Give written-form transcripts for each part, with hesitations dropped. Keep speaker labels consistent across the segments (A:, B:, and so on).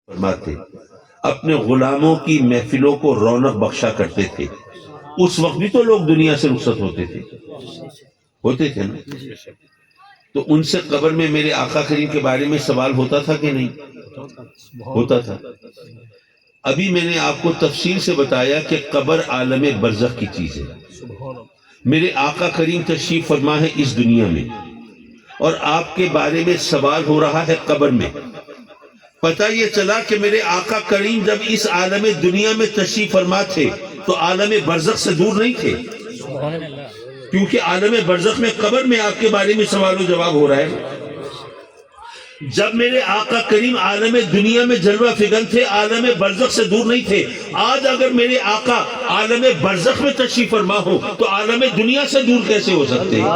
A: فرماتے اپنے غلاموں کی محفلوں کو رونق بخشا کرتے تھے. اس وقت بھی تو لوگ دنیا سے رخصت ہوتے تھے نا. تو ان سے قبر میں میرے آقا کریم کے بارے میں سوال ہوتا تھا کہ نہیں ہوتا تھا؟ ابھی میں نے آپ کو تفصیل سے بتایا کہ قبر عالم برزخ کی چیز ہے. میرے آقا کریم تشریف فرما ہے اس دنیا میں اور آپ کے بارے میں سوال ہو رہا ہے قبر میں. پتہ یہ چلا کہ میرے آقا کریم جب اس عالم دنیا میں تشریف فرما تھے تو عالم برزخ سے دور نہیں تھے، کیونکہ عالم برزخ میں قبر میں آپ کے بارے میں سوال و جواب ہو رہا ہے. جب میرے آقا کریم عالم دنیا میں جلوہ فگن تھے، عالم برزخ سے دور نہیں تھے. آج اگر میرے آقا عالم برزخ میں تشریف فرما ہو تو عالم دنیا سے دور کیسے ہو سکتے ہیں؟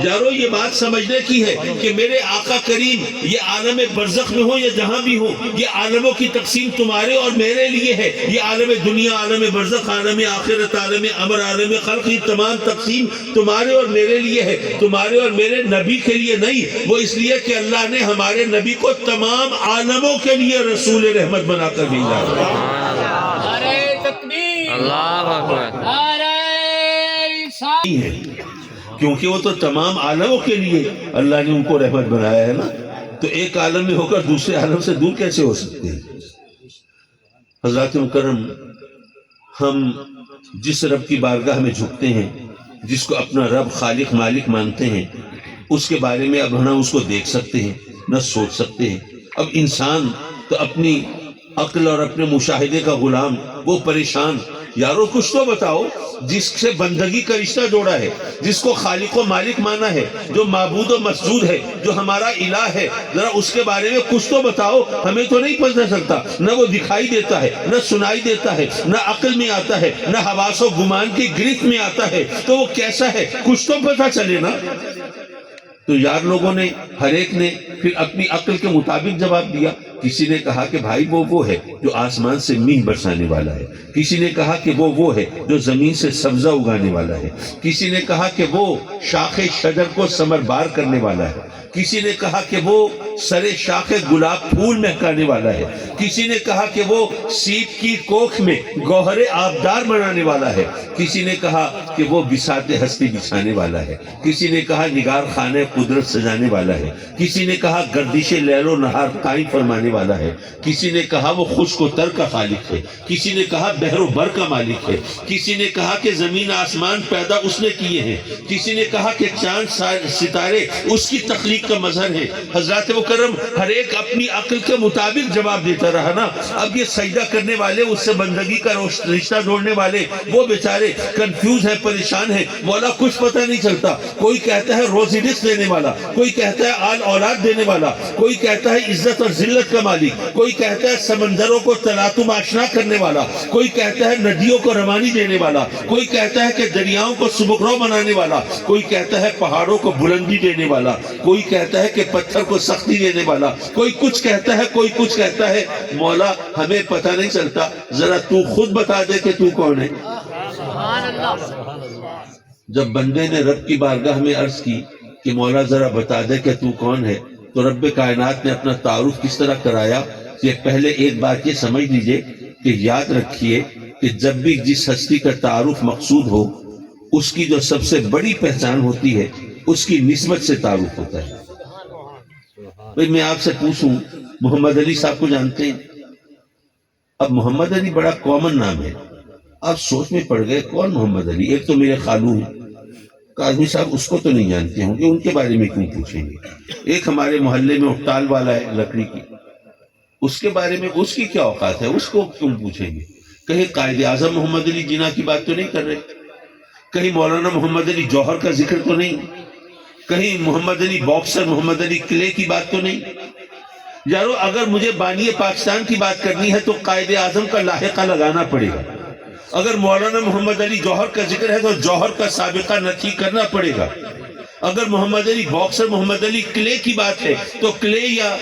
A: یارو یہ بات سمجھنے کی ہے کہ میرے آقا کریم یہ عالم برزخ میں ہو یا جہاں بھی ہو، یہ عالموں کی تقسیم تمہارے اور میرے لیے ہے. یہ عالم دنیا، عالم برزخ، عالم آخرت، عالم امر، عالم خلق، یہ تمام تقسیم تمہارے اور میرے لیے ہے، تمہارے اور میرے نبی کے لیے نہیں. وہ اس لیے کہ اللہ نے ہمارے نبی کو تمام عالموں کے لیے رسول رحمت بنا کر بھیجا.
B: نعرہ تکبیر،
C: اللہ اکبر.
B: نعرہ رسالت.
A: کیونکہ وہ تو تمام عالموں کے لیے اللہ نے ان کو رحمت بنایا ہے نا. تو ایک عالم میں ہو کر دوسرے عالم سے دور کیسے ہو سکتے ہیں؟ حضرات مکرم، ہم جس رب کی بارگاہ میں جھکتے ہیں، جس کو اپنا رب خالق مالک مانتے ہیں، اس کے بارے میں اب نہ اس کو دیکھ سکتے ہیں نہ سوچ سکتے ہیں. اب انسان تو اپنی عقل اور اپنے مشاہدے کا غلام، وہ پریشان. یارو کچھ تو بتاؤ، جس سے بندگی کا رشتہ جوڑا ہے، جس کو خالق و مالک مانا ہے، جو معبود و مسجود ہے، جو ہمارا الہ ہے، ذرا اس کے بارے میں کچھ تو بتاؤ. ہمیں تو نہیں پتہ چلتا، نہ وہ دکھائی دیتا ہے، نہ سنائی دیتا ہے، نہ عقل میں آتا ہے، نہ حواس و گمان کی گرفت میں آتا ہے. تو وہ کیسا ہے کچھ تو پتہ چلے نا. تو یار لوگوں نے ہر ایک نے پھر اپنی عقل کے مطابق جواب دیا. کسی نے کہا کہ بھائی وہ ہے جو آسمان سے میگھ برسانے والا ہے. کسی نے کہا کہ وہ ہے جو زمین سے سبزہ اگانے والا ہے. کسی نے کہا کہ وہ شاخ شجر کو ثمر بار کرنے والا ہے. کسی نے کہا کہ وہ سر شاخ گلاب پھول مہکانے والا ہے. کسی نے کہا کہ وہ سیپ کی کوکھ میں گوہر آبدار بنانے والا ہے. کسی نے کہا کہ وہ بساط ہستی بچھانے والا ہے. کسی نے کہا نگار خانہ قدرت سجانے والا ہے. کسی نے کہا گردش لیل و نہار قائم فرمانے والا ہے. کسی نے کہا وہ خشک و تر کا خالق ہے. کسی نے کہا بحر و بر کا مالک ہے. کسی نے کہا کہ زمین آسمان پیدا اس نے کیے ہیں. کسی نے کہا کہ چاند ستارے اس کی تخلیق کا مظہر ہے. حضرات مکرم، ہر ایک اپنی عقل کے مطابق جواب دیتا رہا نا. اب یہ سجدہ کرنے والے، اس سے بندگی کا رشتہ جوڑنے والے، وہ بیچارے کنفیوز ہیں، پریشان ہیں. مولا کچھ پتہ نہیں چلتا. کوئی کہتا ہے روزی رزق دینے والا، کوئی کہتا ہے آل اولاد دینے والا، کوئی کہتا ہے عزت اور ذلت کا مالک، کوئی کہتا ہے سمندروں کو تلاطم آشنا کرنے والا، کوئی کہتا ہے ندیوں کو روانی دینے والا، کوئی کہتا ہے کہ دریاؤں کو سبکرو بنانے والا، کوئی کہتا ہے پہاڑوں کو بلندی دینے والا، کوئی کہتا ہے کہ پتھر کو سختی دینے والا، کوئی کچھ کہتا ہے، کوئی کچھ کہتا ہے. مولا ہمیں پتہ نہیں چلتا، ذرا تو خود بتا دے کہ تو کون ہے. جب بندے نے رب کی بارگاہ میں عرض کی کہ مولا ذرا بتا دے کہ تو کون ہے، تو رب کائنات نے اپنا تعارف کس طرح کرایا کہ پہلے ایک بات یہ سمجھ لیجئے کہ یاد رکھیے کہ جب بھی جس ہستی کا تعارف مقصود ہو، اس کی جو سب سے بڑی پہچان ہوتی ہے اس کی نسبت سے تعارف ہوتا ہے. بھئی میں آپ سے پوچھوں، محمد علی صاحب کو جانتے ہیں؟ اب محمد علی بڑا کامن نام ہے. آپ سوچ میں پڑ گئے کون محمد علی؟ ایک تو میرے خالو ہیں کاظمی صاحب، اس کو تو نہیں جانتے ہوں گے، ان کے بارے میں کیوں پوچھیں گے؟ ایک ہمارے محلے میں اٹال والا ہے لکڑی کی، اس کے بارے میں اس کی کیا اوقات ہے، اس کو کیوں پوچھیں گے؟ کہیں قائد اعظم محمد علی جناح کی بات تو نہیں کر رہے؟ کہیں مولانا محمد علی جوہر کا ذکر تو نہیں؟ کہیں محمد علی باکسر، محمد علی کلے کی بات تو نہیں؟ یارو اگر مجھے بانی پاکستان کی بات کرنی ہے تو قائد اعظم کا لاحقہ لگانا پڑے گا. اگر مولانا محمد علی جوہر کا ذکر ہے تو جوہر کا سابقہ نفی کرنا پڑے گا. اگر محمد علی باکسر، محمد علی کلے کی بات ہے تو کلے یا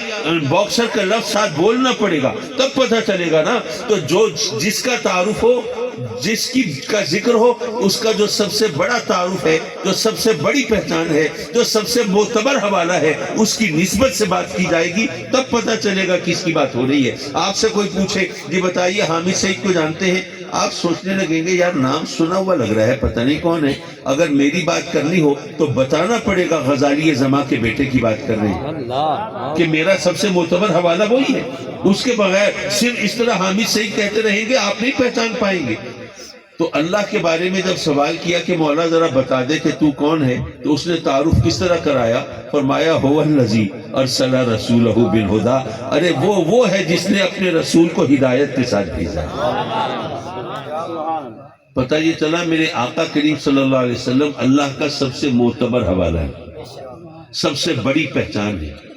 A: باکسر کا لفظ ساتھ بولنا پڑے گا، تب پتہ چلے گا نا. تو جو جس کا تعارف ہو جس کی کا ذکر ہو اس کا جو سب سے بڑا تعارف ہے، جو سب سے بڑی پہچان ہے، جو سب سے معتبر حوالہ ہے، اس کی نسبت سے بات کی جائے گی، تب پتہ چلے گا کس کی بات ہو رہی ہے۔ آپ سے کوئی پوچھے جی بتائیے حامد سعید کو جانتے ہیں، آپ سوچنے لگیں گے یار نام سنا ہوا لگ رہا ہے، پتہ نہیں کون ہے۔ اگر میری بات کرنی ہو تو بتانا پڑے گا غزالی زماں کے بیٹے کی بات کر رہے ہیں کہ میرا سب سے معتبر حوالہ وہی ہے۔ اس کے بغیر صرف اس طرح حامد سعید کہتے رہیں گے آپ نہیں پہچان پائیں گے۔ تو اللہ کے بارے میں جب سوال کیا کہ مولا ذرا بتا دے کہ تو کون ہے، تو اس نے تعارف کس طرح کرایا؟ فرمایا هو الذی ارسل رسولہ بالہدی، ارے وہ ہے جس نے اپنے رسول کو ہدایت کے ساتھ بھیجا۔ پتہ یہ چلا میرے آقا کریم صلی اللہ علیہ وسلم اللہ کا سب سے معتبر حوالہ ہے، سب سے بڑی پہچان ہے۔